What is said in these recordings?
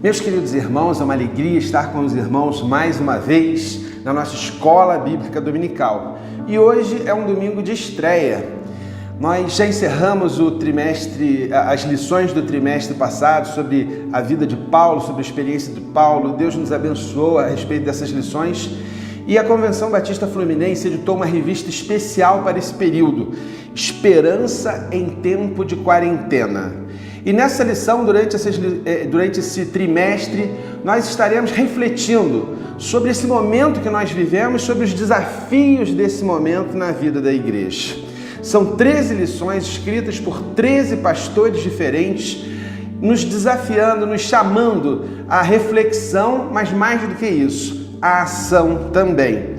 Meus queridos irmãos, é uma alegria estar com os irmãos mais uma vez na nossa Escola Bíblica Dominical. E hoje é um domingo de estreia. Nós já encerramos o trimestre, as lições do trimestre passado sobre a vida de Paulo, sobre a experiência de Paulo. Deus nos abençoou a respeito dessas lições. E a Convenção Batista Fluminense editou uma revista especial para esse período, Esperança em Tempo de Quarentena. E nessa lição, durante esse trimestre, nós estaremos refletindo sobre esse momento que nós vivemos, sobre os desafios desse momento na vida da igreja. São 13 lições escritas por 13 pastores diferentes, nos desafiando, nos chamando à reflexão, mas mais do que isso, à ação também.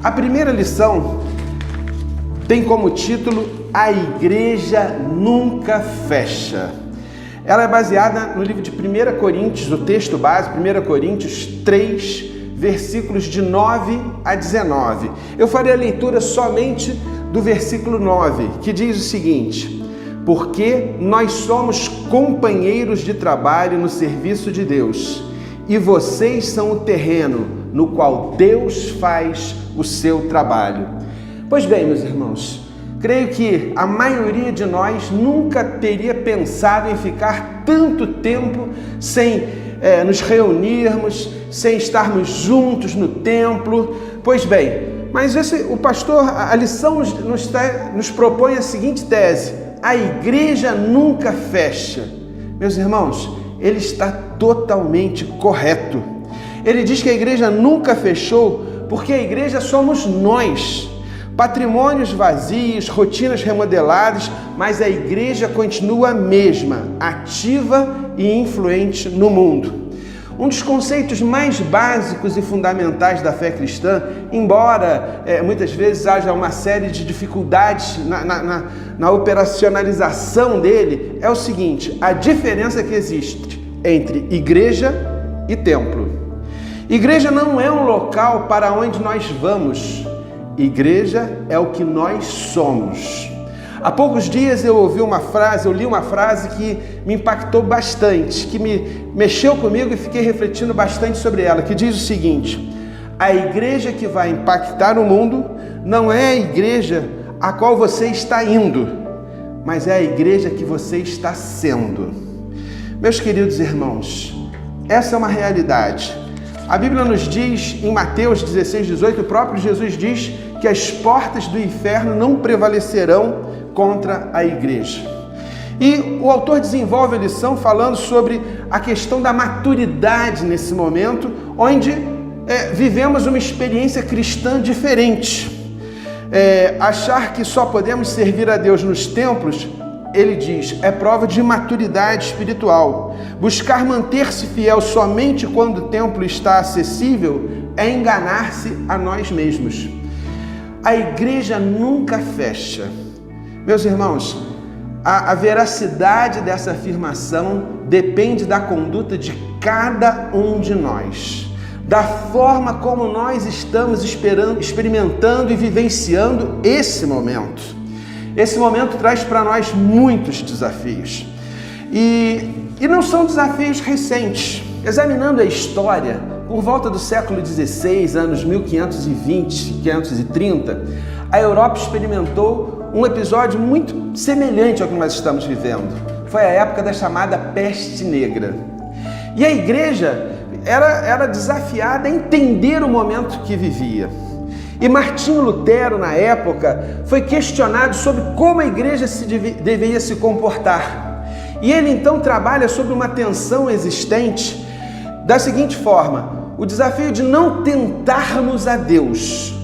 A primeira lição tem como título A Igreja Nunca Fecha. Ela é baseada no livro de 1 Coríntios, o texto base, 1 Coríntios 3, versículos de 9 a 19. Eu farei a leitura somente do versículo 9, que diz o seguinte: porque nós somos companheiros de trabalho no serviço de Deus, e vocês são o terreno no qual Deus faz o seu trabalho. Pois bem, meus irmãos, creio que a maioria de nós nunca teria pensado em ficar tanto tempo sem nos reunirmos, sem estarmos juntos no templo. Pois bem, mas o pastor, a lição nos propõe a seguinte tese: a igreja nunca fecha. Meus irmãos, ele está totalmente correto. Ele diz que a igreja nunca fechou porque a igreja somos nós. Patrimônios vazios, rotinas remodeladas, mas a igreja continua a mesma, ativa e influente no mundo. Um dos conceitos mais básicos e fundamentais da fé cristã, embora muitas vezes haja uma série de dificuldades na operacionalização dele, é o seguinte: a diferença que existe entre igreja e templo. Igreja não é um local para onde nós vamos. Igreja é o que nós somos. Há poucos dias eu li uma frase que me impactou bastante, que me mexeu comigo e fiquei refletindo bastante sobre ela, que diz o seguinte: a igreja que vai impactar o mundo não é a igreja a qual você está indo, mas é a igreja que você está sendo. Meus queridos irmãos, essa é uma realidade. A Bíblia nos diz, em Mateus 16, 18, o próprio Jesus diz que as portas do inferno não prevalecerão contra a igreja. E o autor desenvolve a lição falando sobre a questão da maturidade nesse momento, onde vivemos uma experiência cristã diferente. Achar que só podemos servir a Deus nos templos, ele diz, é prova de maturidade espiritual. Buscar manter-se fiel somente quando o templo está acessível é enganar-se a nós mesmos. A igreja nunca fecha. Meus irmãos, a veracidade dessa afirmação depende da conduta de cada um de nós, da forma como nós estamos experimentando e vivenciando esse momento. Esse momento traz para nós muitos desafios. E não são desafios recentes. Examinando a história, por volta do século XVI, anos 1520, 530, a Europa experimentou um episódio muito semelhante ao que nós estamos vivendo. Foi a época da chamada Peste Negra. E a igreja era desafiada a entender o momento que vivia. E Martinho Lutero, na época, foi questionado sobre como a igreja deveria se comportar. E ele então trabalha sobre uma tensão existente da seguinte forma: o desafio de não tentarmos a Deus,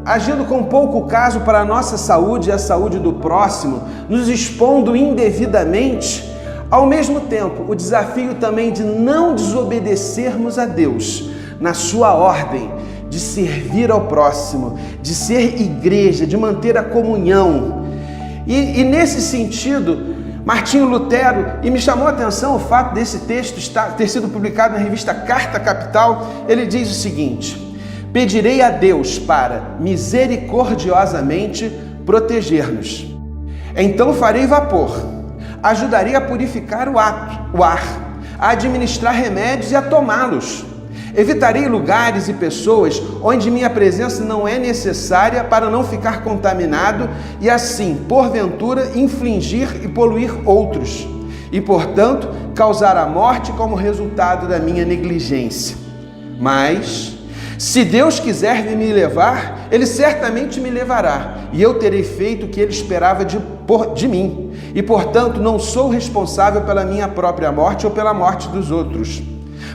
agindo com pouco caso para a nossa saúde e a saúde do próximo, nos expondo indevidamente. Ao mesmo tempo, o desafio também de não desobedecermos a Deus na sua ordem, de servir ao próximo, de ser igreja, de manter a comunhão. E nesse sentido, Martinho Lutero, e me chamou a atenção o fato desse texto ter sido publicado na revista Carta Capital, ele diz o seguinte: pedirei a Deus para misericordiosamente proteger-nos. Então farei vapor, ajudarei a purificar o ar, a administrar remédios e a tomá-los. Evitarei lugares e pessoas onde minha presença não é necessária para não ficar contaminado e assim, porventura, infligir e poluir outros e, portanto, causar a morte como resultado da minha negligência. Mas, se Deus quiser me levar, Ele certamente me levará e eu terei feito o que Ele esperava de mim e, portanto, não sou responsável pela minha própria morte ou pela morte dos outros.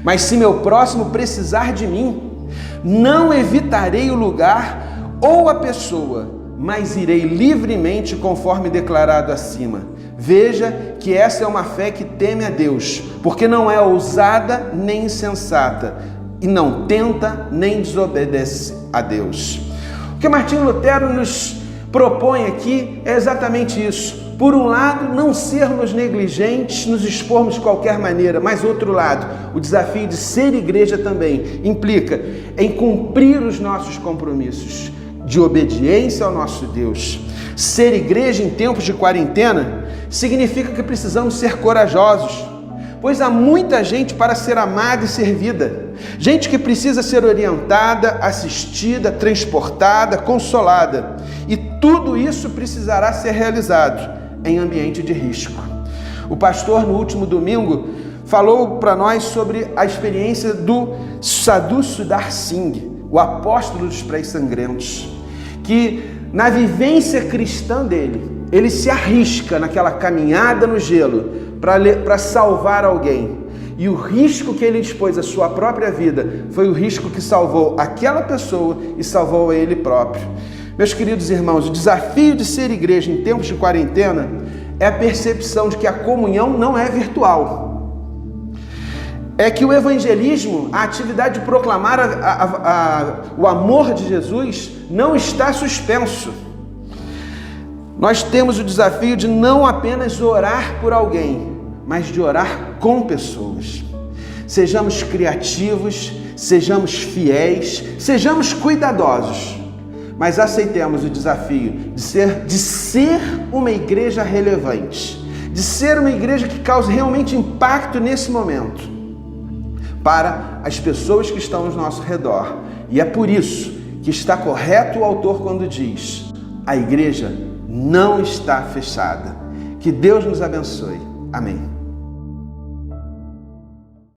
Mas se meu próximo precisar de mim, não evitarei o lugar ou a pessoa, mas irei livremente conforme declarado acima. Veja que essa é uma fé que teme a Deus, porque não é ousada nem insensata, e não tenta nem desobedece a Deus. O que Martinho Lutero nos propõe aqui é exatamente isso. Por um lado, não sermos negligentes, nos expormos de qualquer maneira, mas outro lado, o desafio de ser igreja também implica em cumprir os nossos compromissos de obediência ao nosso Deus. Ser igreja em tempos de quarentena significa que precisamos ser corajosos, pois há muita gente para ser amada e servida, gente que precisa ser orientada, assistida, transportada, consolada, e tudo isso precisará ser realizado em ambiente de risco. O pastor, no último domingo, falou para nós sobre a experiência do Sadhu Sundar Singh, o apóstolo dos pés sangrentos, que na vivência cristã dele, ele se arrisca naquela caminhada no gelo para salvar alguém. E o risco que ele expôs à sua própria vida foi o risco que salvou aquela pessoa e salvou a ele próprio. Meus queridos irmãos, o desafio de ser igreja em tempos de quarentena é a percepção de que a comunhão não é virtual. É que o evangelismo, a atividade de proclamar o amor de Jesus, não está suspenso. Nós temos o desafio de não apenas orar por alguém, mas de orar com pessoas. Sejamos criativos, sejamos fiéis, sejamos cuidadosos, mas aceitemos o desafio de ser uma igreja relevante, de ser uma igreja que cause realmente impacto nesse momento para as pessoas que estão ao nosso redor. E é por isso que está correto o autor quando diz: a igreja não está fechada. Que Deus nos abençoe. Amém.